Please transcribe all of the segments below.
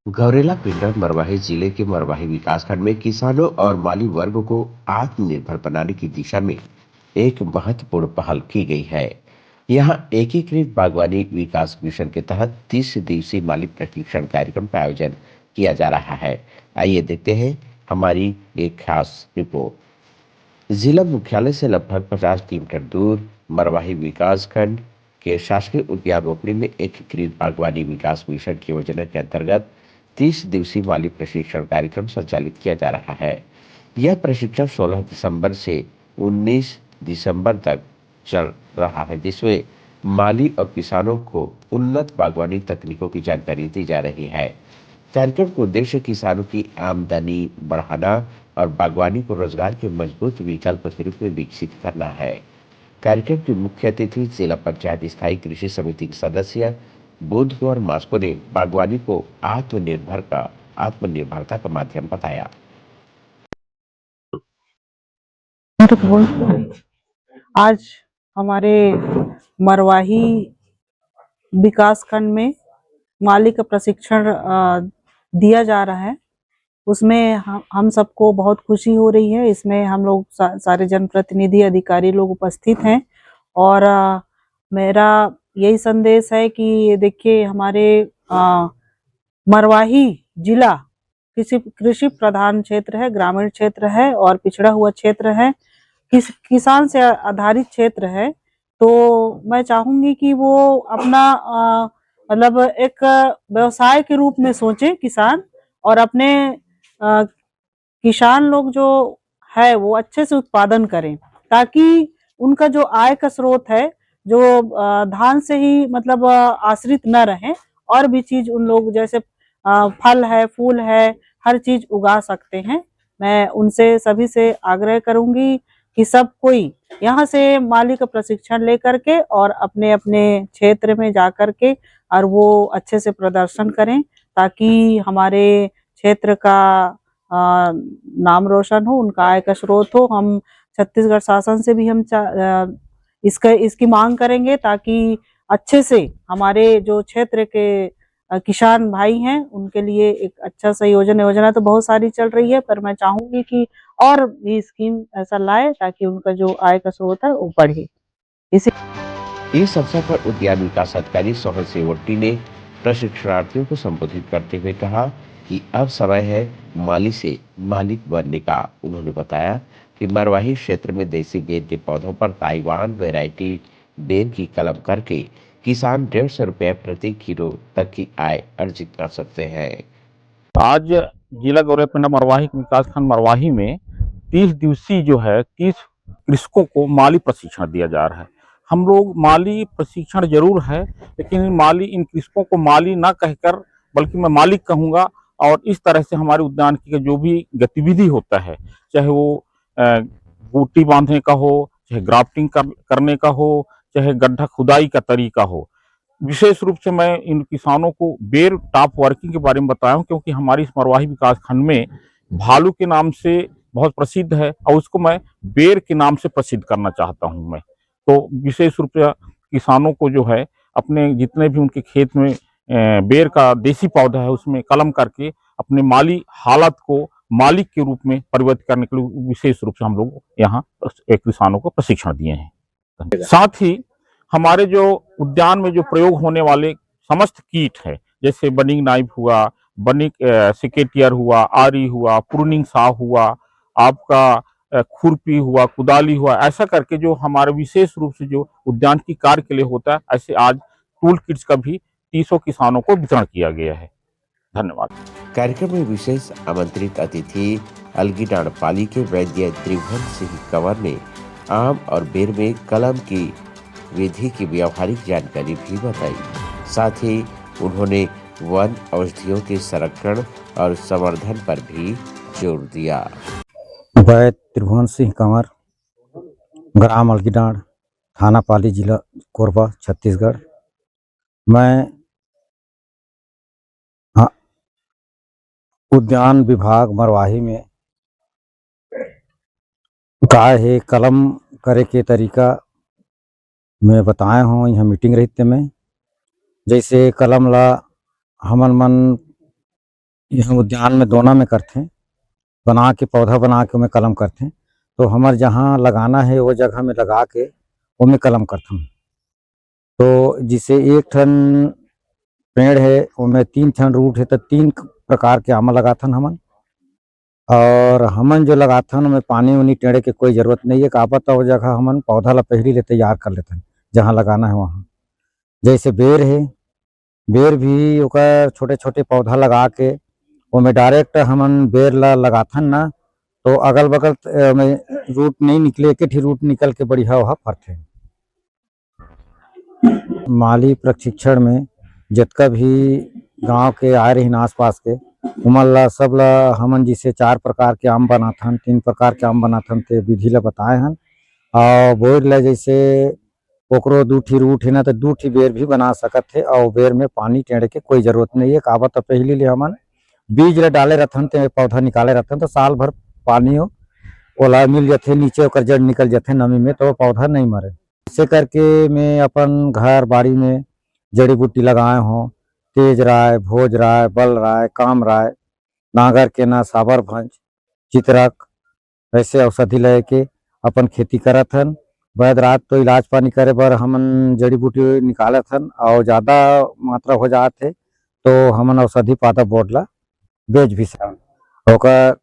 गौरेला पिंडर मरवाही जिले के मरवाही विकासखंड में किसानों और माली वर्ग को आत्मनिर्भर बनाने की दिशा में एक महत्वपूर्ण पहल की गई है। यहां एकीकृत बागवानी विकास मिशन के तहत 30 दिवसीय माली प्रशिक्षण कार्यक्रम का आयोजन किया जा रहा है। आइए देखते हैं हमारी एक खास रिपोर्ट। जिला मुख्यालय से लगभग 50 किलोमीटर दूर मरवाही विकासखंड के शासकीय उद्यान रोपड़ी में एकीकृत बागवानी विकास मिशन की योजना के अंतर्गत 30 दिवसीय माली प्रशिक्षण कार्यक्रम संचालित किया जा रहा है। यह प्रशिक्षण 16 दिसंबर से 19 दिसंबर तक चल रहा है, जिसमें माली और किसानों को उन्नत बागवानी तकनीकों की जानकारी दी जा रही है। कार्यक्रम का उद्देश्य किसानों की आमदनी बढ़ाना और बागवानी को रोजगार के मजबूत विकल्प के रूप में विकसित करना है। कार्यक्रम की मुख्य अतिथि जिला पंचायत स्थायी कृषि समिति के सदस्य बुध कुमार मास्को ने बागवानी को आत्मनिर्भरता का माध्यम बताया। आज हमारे मरवाही विकासखंड में माली का प्रशिक्षण दिया जा रहा है। उसमें हम सबको बहुत खुशी हो रही है। इसमें हम लोग सारे जनप्रतिनिधि अधिकारी लोग उपस्थित हैं और मेरा यही संदेश है कि देखिए हमारे मरवाही जिला कृषि प्रधान क्षेत्र है, ग्रामीण क्षेत्र है और पिछड़ा हुआ क्षेत्र है, किसान से आधारित क्षेत्र है। तो मैं चाहूंगी कि वो अपना मतलब एक व्यवसाय के रूप में सोचे किसान, और अपने किसान लोग जो है वो अच्छे से उत्पादन करें, ताकि उनका जो आय का स्रोत है, जो धान से ही मतलब आश्रित न रहे, और भी चीज उन लोग जैसे फल है, फूल है, हर चीज उगा सकते हैं। मैं उनसे सभी से आग्रह करूंगी कि सब कोई यहाँ से माली का प्रशिक्षण लेकर के और अपने अपने क्षेत्र में जा कर के और वो अच्छे से प्रदर्शन करें, ताकि हमारे क्षेत्र का नाम रोशन हो, उनका आय का स्रोत हो। हम छत्तीसगढ़ शासन से भी हम इसकी मांग करेंगे, ताकि अच्छे से हमारे जो क्षेत्र के किसान भाई हैं उनके लिए एक अच्छा सा योजना तो बहुत सारी चल रही है, पर मैं चाहूंगी कि और भी स्कीम ऐसा लाए ताकि उनका जो आय का स्रोत है वो बढ़े। इस अवसर पर उद्यान विकास अधिकारी सोहन सेवट्टी ने प्रशिक्षणार्थियों को संबोधित करते हुए कहा कि अब समय है माली से मालिक बनने का। उन्होंने बताया कि मरवाही क्षेत्र में देसी गेंद के पौधों पर ताइवान वैरायटी बेर की कलम करके किसान 150 रुपए प्रति किलो तक की आय अर्जित कर सकते हैं। आज जिला गौरवपिंडा मरवाही विकासखंड मरवाही में 30 दिवसीय जो है 30 कृषकों को माली प्रशिक्षण दिया जा रहा है। हम लोग माली प्रशिक्षण जरूर है, लेकिन माली इन कृषकों को माली ना कहकर बल्कि मैं मालिक कहूँगा। और इस तरह से हमारे उद्यान की जो भी गतिविधि होता है, चाहे वो बूटी बांधने का हो, चाहे ग्राफ्टिंग करने का हो, चाहे गड्ढा खुदाई का तरीका हो, विशेष रूप से मैं इन किसानों को बेर टॉप वर्किंग के बारे में बताया हूँ, क्योंकि हमारी इस मरवाही विकास खंड में भालू के नाम से बहुत प्रसिद्ध है और उसको मैं बेर के नाम से प्रसिद्ध करना चाहता हूँ। मैं तो विशेष रूप से किसानों को जो है अपने जितने भी उनके खेत में बेर का देसी पौधा है उसमें कलम करके अपने माली हालत को मालिक के रूप में परिवर्तित करने के लिए विशेष रूप से हम लोग यहाँ किसानों को प्रशिक्षण दिए हैं। साथ ही हमारे जो उद्यान में जो प्रयोग होने वाले समस्त कीट है, जैसे बनिंग नाइफ हुआ, बनिंग सिकेटियर हुआ, आरी हुआ, प्रूनिंग सा हुआ, आपका खुरपी हुआ, कुदाली हुआ, ऐसा करके जो हमारे विशेष रूप से जो उद्यान की कार्य के लिए होता है, ऐसे आज टूल किट्स का भी 300 किसानों को वितरण किया गया है। धन्यवाद। कार्यक्रम में विशेष आमंत्रित अतिथि अलगीडांड पाली के वैद्य त्रिभुवन सिंह कंवर ने आम और बेर में कलम की विधि की व्यावहारिक जानकारी भी बताई। साथ ही उन्होंने वन औषधियों के संरक्षण और संवर्धन पर भी जोर दिया। वैद्य त्रिभुवन सिंह कंवर, ग्राम अलगीडांड, थाना पाली, जिला कोरबा, छत्तीसगढ़। मैं उद्यान विभाग मरवाही में काय है कलम करे के तरीका मैं बताए हूँ। यहाँ मीटिंग रही में जैसे कलम ला हमन मन यहाँ उद्यान में दोना में करथे, बना के पौधा बना के ओमे कलम करथे। तो हमर जहाँ लगाना है वो जगह में लगा के ओमे कलम करथन। तो जिसे एक ठन पेड़ है ओमे 3 ठन रूट है, तो 3 प्रकार के आमा लगाथन हमन। और हमन जो लगाथन ओमे पानी उनी टेड़े के कोई जरूरत नहीं है, काबर तो वो जगह हमन पौधा ला पहली ले तैयार कर लेथन जहाँ लगाना है वहाँ। जैसे बेर है, बेर भी ओकर छोटे-छोटे पौधा लगा के ओमे डायरेक्ट हमन बेर ला लगाथन ना, तो अगल-बगल में रूट नहीं निकले, एके ठे रूट निकल के बढ़िया ओहा फरथे। माली प्रशिक्षण में जितना भी गांव के आए रहीन आस-पास के उमन ला सब ला हमन जिसे 4 प्रकार के आम बनाथन, 3 प्रकार के आम बनाथन ते विधि ला बताए हन। और बोर ला जैसे ओकरो 2 ठी रूट है ना, तो 2 ठी बेर भी बना सकत हे। और बेर में पानी टेड़े के कोई जरूरत नहीं है, काबर तो पहली ले हमन बीज ला डाले रथन ते पौधा निकाले रथन, तो साल भर पानी हो ओला मिल जाथे, नीचे ओकर जड़ निकल जाथे नमी में, तो पौधा नहीं मरे। ऐसे करके मैं अपन घर बाड़ी में जड़ी बूटी लगाए हूँ। तेज राय, भोज राय, बल राय, काम राय, नागर के ना, साबर भंज, चित्रक, ऐसे औषधि लेके अपन खेती करत हन। वैद रात तो इलाज पानी करे बर हमन जड़ी बूटी निकालत हन, और ज़्यादा मात्रा हो जात है तो हमन औषधि पाता बोर्ड ला बेच भी सकन। ओकर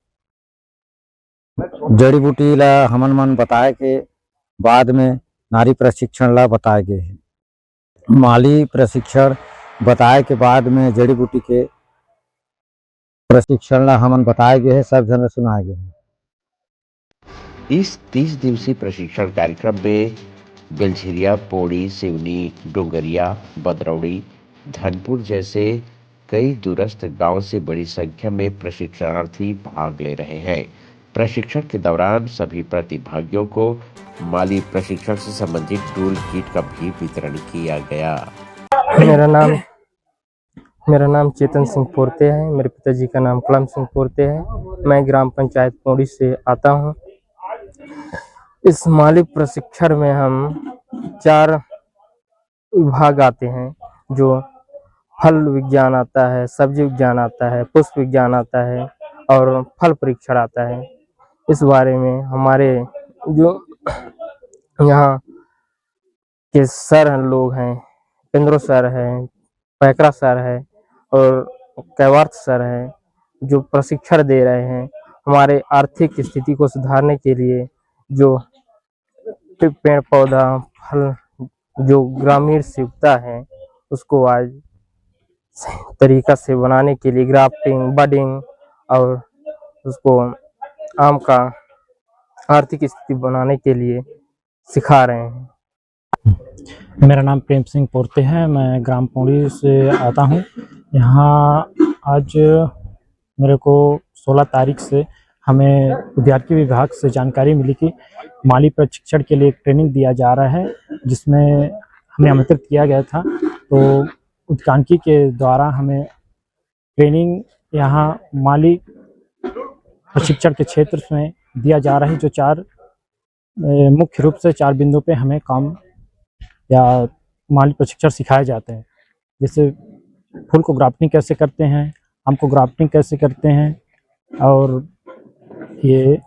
जड़ी बूटी ला हमन मन बताए के बाद में नारी प्रशिक्षण ला बताए गए हैं। माली प्रशिक्षण बताए के बाद में जड़ी बूटी के प्रशिक्षण ला हमन बताए गए हैं, सब जन सुनाए गए हैं। इस 30 दिवसीय प्रशिक्षण कार्यक्रम में बेलझिरिया, पौड़ी, सिवनी, डोंगरिया, बदरौड़ी, धनपुर जैसे कई दूरस्थ गांव से बड़ी संख्या में प्रशिक्षणार्थी भाग ले रहे हैं। प्रशिक्षण के दौरान सभी प्रतिभागियों को माली प्रशिक्षण से संबंधित टूल किट का भी वितरण किया गया। मेरा नाम चेतन सिंह पोरते है। मेरे पिताजी का नाम कलम सिंह पोरते है। मैं ग्राम पंचायत पौड़ी से आता हूँ। इस माली प्रशिक्षण में हम 4 विभाग आते हैं, जो फल विज्ञान आता है, सब्जी विज्ञान आता है, पुष्प विज्ञान आता है और फल परीक्षण आता है। इस बारे में हमारे जो यहाँ के सर लोग हैं, पेंद्रो सर है, पैकरा सर है और कैवार्थ सर है, जो प्रशिक्षण दे रहे हैं। हमारे आर्थिक स्थिति को सुधारने के लिए जो पेड़ पौधा फल जो ग्रामीण सीखता है उसको आज सही तरीका से बनाने के लिए ग्राफ्टिंग, बडिंग और उसको आम का आर्थिक स्थिति बनाने के लिए सिखा रहे हैं। मेरा नाम प्रेम सिंह पोरते है। मैं ग्राम पौड़ी से आता हूँ। यहाँ आज मेरे को 16 तारीख से हमें उद्यानिकी विभाग से जानकारी मिली कि माली प्रशिक्षण के लिए एक ट्रेनिंग दिया जा रहा है, जिसमें हमें आमंत्रित किया गया था। तो उद्यानिकी के द्वारा हमें ट्रेनिंग यहाँ माली प्रशिक्षण के क्षेत्र में दिया जा रहा है, जो 4 मुख्य रूप से 4 बिंदु पे हमें काम या माली प्रशिक्षण सिखाए जाते हैं। जैसे फूल को ग्राफ्टिंग कैसे करते हैं, आम को ग्राफ्टिंग कैसे करते हैं, और ये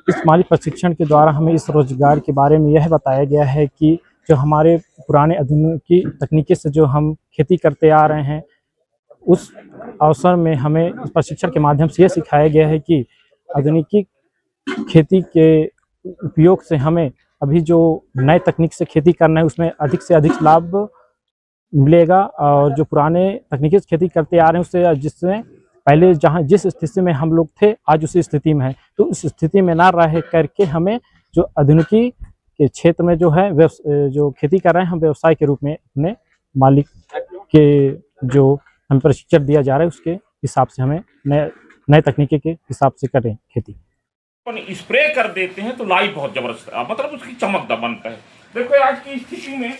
इस माली प्रशिक्षण के द्वारा हमें इस रोजगार के बारे में यह बताया गया है कि जो हमारे पुराने आधुनिकी तकनीकी से जो हम खेती करते आ रहे हैं, उस अवसर में हमें इस प्रशिक्षण के माध्यम से यह सिखाया गया है कि आधुनिकी खेती के उपयोग से हमें अभी जो नए तकनीक से खेती करना है उसमें अधिक से अधिक लाभ मिलेगा, और जो पुराने तकनीकी से खेती करते आ रहे हैं उससे जिसमें पहले जहाँ जिस स्थिति में हम लोग थे आज उसी स्थिति में है, तो उस स्थिति में ना रह करके हमें जो आधुनिकी के क्षेत्र में जो है जो खेती कर रहे हैं हम व्यवसाय के रूप में अपने मालिक के जो हमें प्रशिक्षण दिया जा रहा है उसके हिसाब से हमें नए तकनीकी के हिसाब से करें खेती। स्प्रे कर देते हैं तो लाइट बहुत जबरदस्त मतलब उसकी चमक बनता है। देखो आज की स्थिति में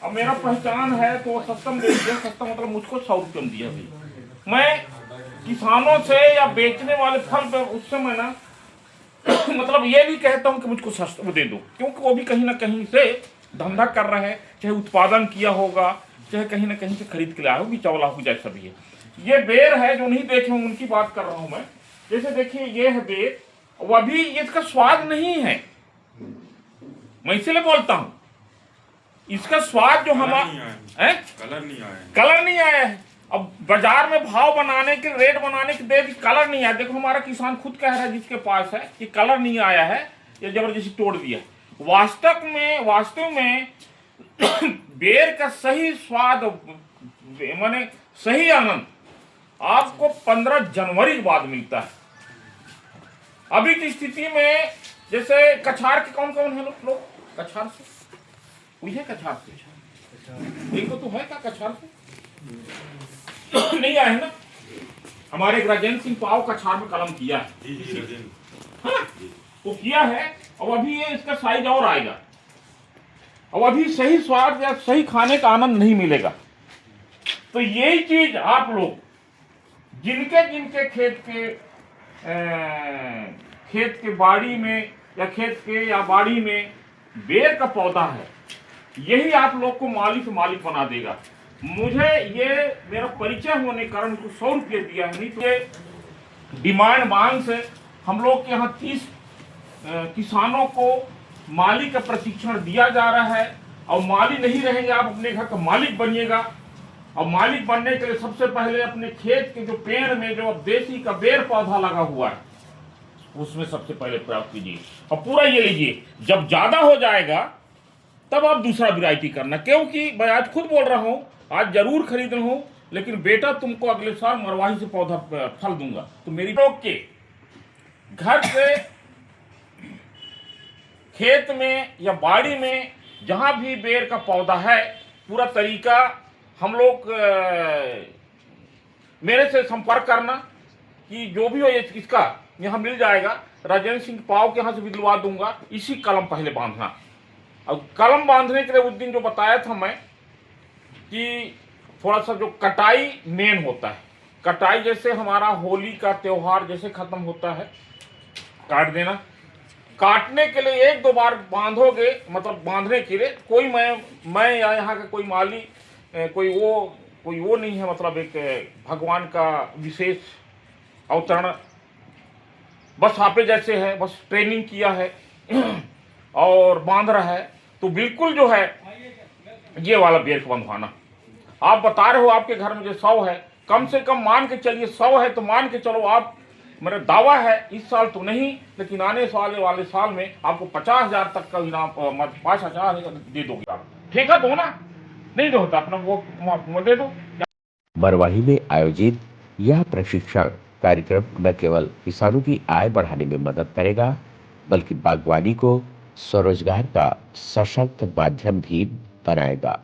अब मेरा पहचान है तो सस्ता में सस्ता मतलब मुझको 100 रुपये में दिया भाई। मैं किसानों से या बेचने वाले फल पे उस समय ना मतलब ये भी कहता हूँ कि मुझको सस्ता दे दो, क्योंकि वो भी कहीं ना कहीं से धंधा कर रहा है, चाहे उत्पादन किया होगा चाहे कहीं ना कहीं से खरीद के लाया हो, बिचौला हो, जैसा भी है। ये बेर है, जो नहीं देखे होंगे उनकी बात कर रहा हूं मैं। जैसे देखिए ये है बेर, वो अभी इसका स्वाद नहीं है, मैं इसलिए बोलता हूं इसका स्वाद जो हमारा कलर नहीं आया है। अब बाजार में भाव बनाने के, रेट बनाने के देख कलर नहीं आया। देखो हमारा किसान खुद कह रहा है जिसके पास है कि कलर नहीं आया है, ये जबरदस्ती तोड़ दिया। वास्तव में बेर का सही स्वाद माने सही आनंद आपको 15 जनवरी के बाद मिलता है। अभी की स्थिति में जैसे कछार के कौन है लोग कछार से हुई है, कछार से देखो तो है क्या कछार से नहीं आए है ना। हमारे राजेंद्र सिंह पाव कछार में कलम किया है, वो किया है। और अभी ये इसका साइज और आएगा, और अभी सही स्वाद या सही खाने का आनंद नहीं मिलेगा। तो यही चीज आप लोग जिनके खेत के बाड़ी में या खेत के या बाड़ी में बेर का पौधा है, यही आप लोग को मालिक बना देगा। मुझे ये मेरा परिचय होने के कारण उसको 100 रुपये दिया है, नहीं तो ये डिमांड मांग से हम लोग के यहाँ 30 किसानों को माली का प्रशिक्षण दिया जा रहा है। और माली नहीं रहेंगे, आप अपने घर का मालिक बनिएगा। और मालिक बनने के लिए सबसे पहले अपने खेत के जो पेड़ में जो देसी का बेर पौधा लगा हुआ है उसमें सबसे पहले प्रयोग कीजिए और पूरा ये लीजिए। जब ज्यादा हो जाएगा तब आप दूसरा वैरायटी करना, क्योंकि मैं आज खुद बोल रहा हूँ, आज जरूर खरीद रहा हूँ, लेकिन बेटा तुमको अगले साल मरवाही से पौधा फल दूंगा। तो मेरी लोग के घर से खेत में या बाड़ी में जहां भी बेर का पौधा है, पूरा तरीका हम लोग मेरे से संपर्क करना कि जो भी हो इसका यहाँ मिल जाएगा। राजेंद्र सिंह पाव के यहाँ से भी दिलवा दूंगा। इसी कलम पहले बांधना, और कलम बांधने के लिए उस दिन जो बताया था मैं कि थोड़ा सा जो कटाई मेन होता है, कटाई जैसे हमारा होली का त्योहार जैसे खत्म होता है, काट देना। काटने के लिए 1-2 बार बांधोगे, मतलब बांधने के लिए कोई मैं या यहाँ का कोई माली कोई वो नहीं है, मतलब एक भगवान का विशेष अवतरण, बस आपे जैसे है, बस ट्रेनिंग किया है और बांध रहा है। तो बिल्कुल जो है ये वाला बेर को बंधवाना। आप बता रहे हो आपके घर में जो 100 है, कम से कम मान के चलिए 100 है तो मान के चलो आप, मेरा दावा है इस साल तो नहीं, लेकिन आने वाले साल में आपको 50,000 तक का इनाम 5,000 दे दोगे आप। ठेका दो ना, नहीं दो तो अपना वो दे दो। मरवाही में आयोजित यह प्रशिक्षण कार्यक्रम न केवल किसानों की आय बढ़ाने में मदद करेगा, बल्कि बागवानी को स्वरोजगार का सशक्त माध्यम भी बनाएगा।